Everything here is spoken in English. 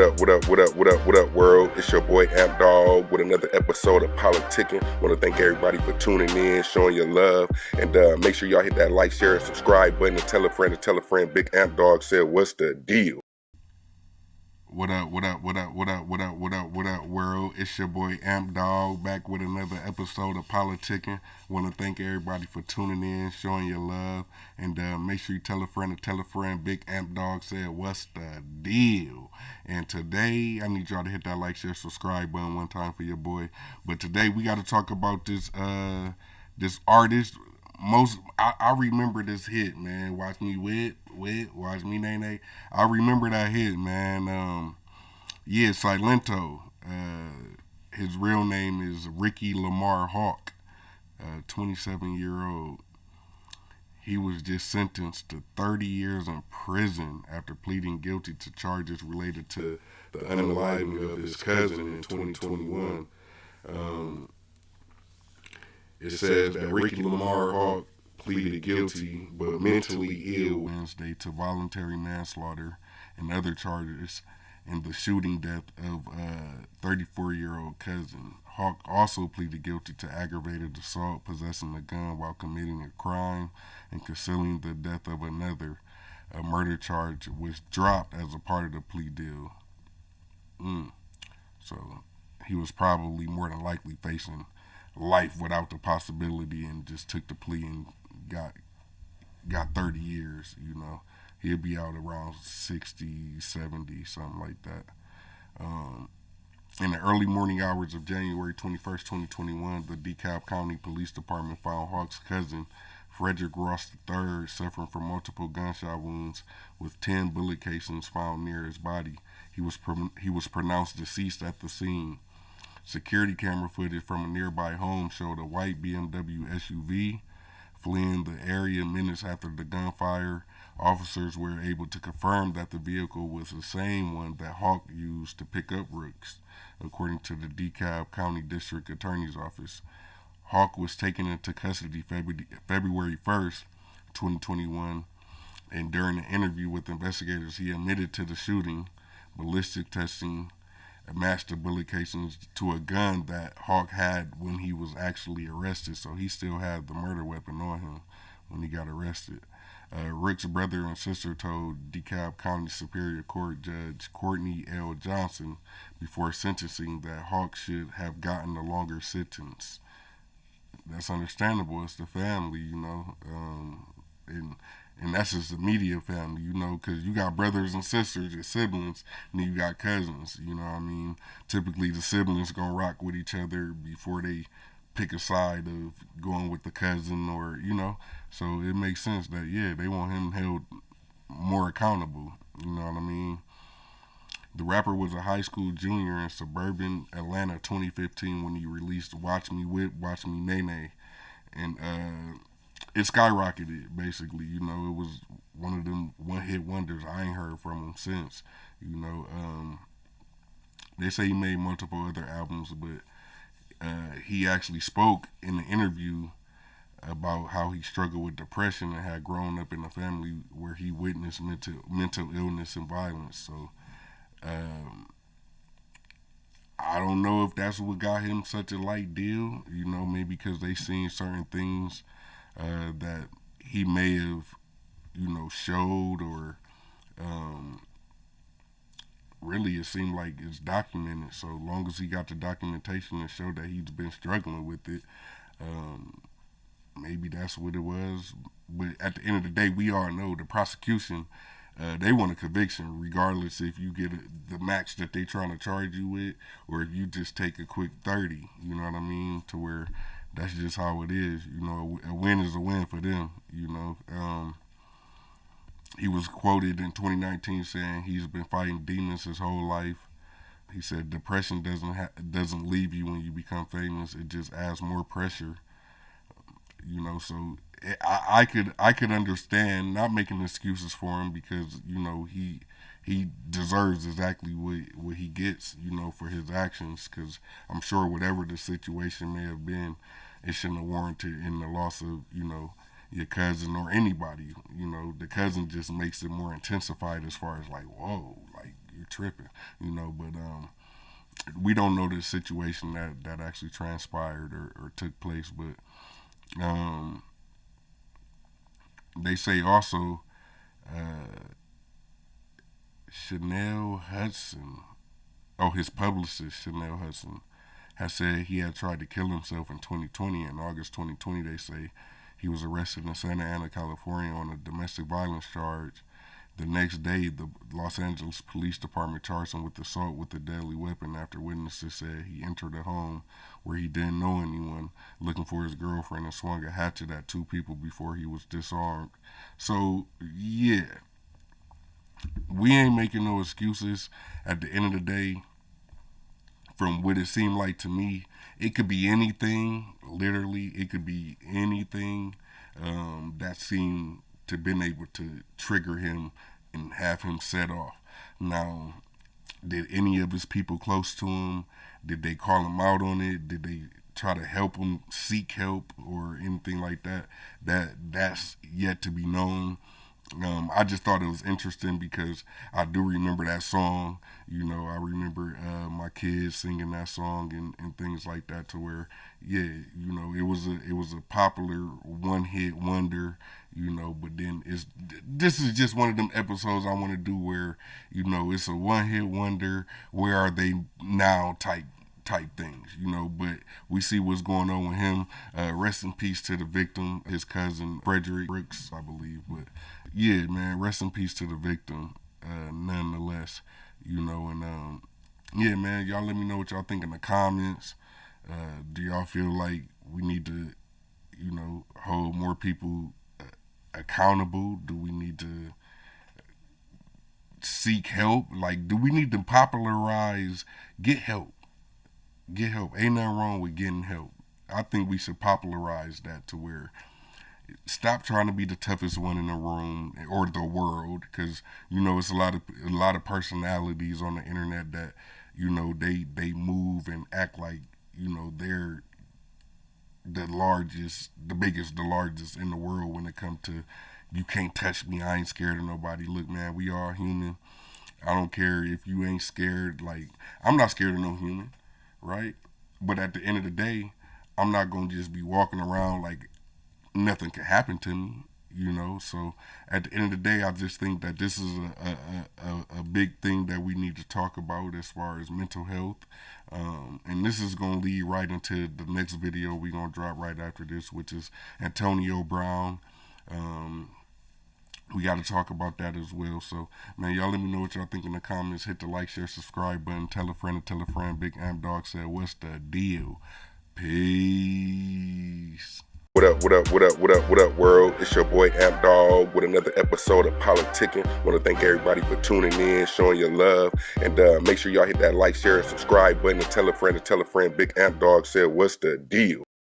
What up, world? It's your boy Amp Dog with another episode of Politickin. Want to thank everybody for tuning in, showing your love, and make sure y'all hit that like, share, and subscribe button and tell a friend to tell a friend. Big Amp Dog said, "What's the deal?" What up, world? It's your boy Amp Dog back with another episode of Politickin. Want to thank everybody for tuning in, showing your love, and make sure you tell a friend to tell a friend. Big Amp Dog said, "What's the deal?" And today, I need y'all to hit that like, share, subscribe button one time for your boy. But today, we got to talk about this artist. I remember this hit, man. Watch me watch me nay. I remember that hit, man. Yeah, Silento. His real name is Ricky Lamar Hawk, 27-year-old. He was just sentenced to 30 years in prison after pleading guilty to charges related to the unaliving of his cousin in 2021. Um, It says that Ricky Lamar Hawk pleaded guilty but mentally ill Wednesday to voluntary manslaughter and other charges in the shooting death of a 34-year-old cousin. Hawk also pleaded guilty to aggravated assault, possessing a gun while committing a crime, and concealing the death of another. A murder charge was dropped as a part of the plea deal. So he was probably more than likely facing life without the possibility and just took the plea and got 30 years, He'll be out around 60, 70, something like that. In the early morning hours of January 21st, 2021, the DeKalb County Police Department found Hawk's cousin, Frederick Ross III, suffering from multiple gunshot wounds with 10 bullet casings found near his body. He was pronounced deceased at the scene. Security camera footage from a nearby home showed a white BMW SUV fleeing the area minutes after the gunfire. Officers were able to confirm that the vehicle was the same one that Hawk used to pick up Rooks, according to the DeKalb County District Attorney's Office. Hawk was taken into custody February 1st, 2021, and during an interview with investigators, he admitted to the shooting. Ballistic testing matched the bullet casings to a gun that Hawk had when he was actually arrested, so he still had the murder weapon on him when he got arrested. Rick's brother and sister told DeKalb County Superior Court Judge Courtney L. Johnson before sentencing that Hawk should have gotten a longer sentence. That's understandable. It's the family, and that's just the media family, because you got brothers and sisters, your siblings, and then you got cousins, you know what I mean? Typically, the siblings gonna rock with each other before they pick a side of going with the cousin so it makes sense that, yeah, they want him held more accountable, you know what I mean? The rapper was a high school junior in suburban Atlanta 2015 when he released Watch Me Whip, Watch Me Nay Nay. And it skyrocketed, basically. It was one of them one-hit wonders. I ain't heard from him since. They say he made multiple other albums, but he actually spoke in the interview about how he struggled with depression and had grown up in a family where he witnessed mental illness and violence. So I don't know if that's what got him such a light deal. Maybe because they seen certain things that he may have, showed or really it seemed like it's documented. So long as he got the documentation and showed that he's been struggling with it, maybe that's what it was. But at the end of the day, we all know the prosecution, they want a conviction regardless if you get the max that they trying to charge you with or if you just take a quick 30, you know what I mean, to where that's just how it is. A win is a win for them, He was quoted in 2019 saying he's been fighting demons his whole life. He said depression doesn't leave you when you become famous. It just adds more pressure. So I could understand not making excuses for him because he deserves exactly what he gets for his actions, because I'm sure whatever the situation may have been, it shouldn't have warranted in the loss of your cousin or anybody. The cousin just makes it more intensified as far as like, whoa, like you're tripping, you know. But we don't know the situation that actually transpired or took place. But they say also Chanel Hudson, his publicist Chanel Hudson, has said he had tried to kill himself in 2020. In August 2020, they say he was arrested in Santa Ana, California on a domestic violence charge. The next day, the Los Angeles Police Department charged him with assault with a deadly weapon after witnesses said he entered a home where he didn't know anyone, looking for his girlfriend, and swung a hatchet at two people before he was disarmed. So, yeah, we ain't making no excuses. At the end of the day, from what it seemed like to me, it could be anything. Literally, it could be anything that seemed to been able to trigger him and have him set off. Now, did any of his people close to him, did they call him out on it? Did they try to help him seek help or anything like that? That's yet to be known. I just thought it was interesting because I do remember that song. You know, I remember my kids singing that song and things like that. To where, yeah, you know, it was a popular one hit wonder. You know, but then this is just one of them episodes I want to do where, you know, it's a one hit wonder. Where are they now? Type things, you know, but we see what's going on with him. Rest in peace to the victim, his cousin Frederick Brooks, I believe. But yeah, man, rest in peace to the victim, nonetheless, you know. And yeah, man, y'all let me know what y'all think in the comments. Do y'all feel like we need to, you know, hold more people accountable? Do we need to seek help? Like, do we need to popularize get help? Get help. Ain't nothing wrong with getting help. I think we should popularize that to where stop trying to be the toughest one in the room or the world, because you know it's a lot of personalities on the internet that, you know, they move and act like, you know, they're the largest, the biggest, the largest in the world when it comes to you can't touch me, I ain't scared of nobody. Look, man, we all human. I don't care if you ain't scared. Like, I'm not scared of no human, right? But at the end of the day, I'm not gonna just be walking around like nothing can happen to me, you know. So at the end of the day, I just think that this is a big thing that we need to talk about as far as mental health. And this is gonna lead right into the next video we're gonna drop right after this, which is Antonio Brown. We got to talk about that as well. So, man, y'all let me know what y'all think in the comments. Hit the like, share, subscribe button. Tell a friend and tell a friend. Big Amp Dog said, what's the deal? Peace. What up, world? It's your boy Amp Dog with another episode of Politickin. Want to thank everybody for tuning in, showing your love. And make sure y'all hit that like, share, and subscribe button and tell a friend. Big Amp Dog said, what's the deal?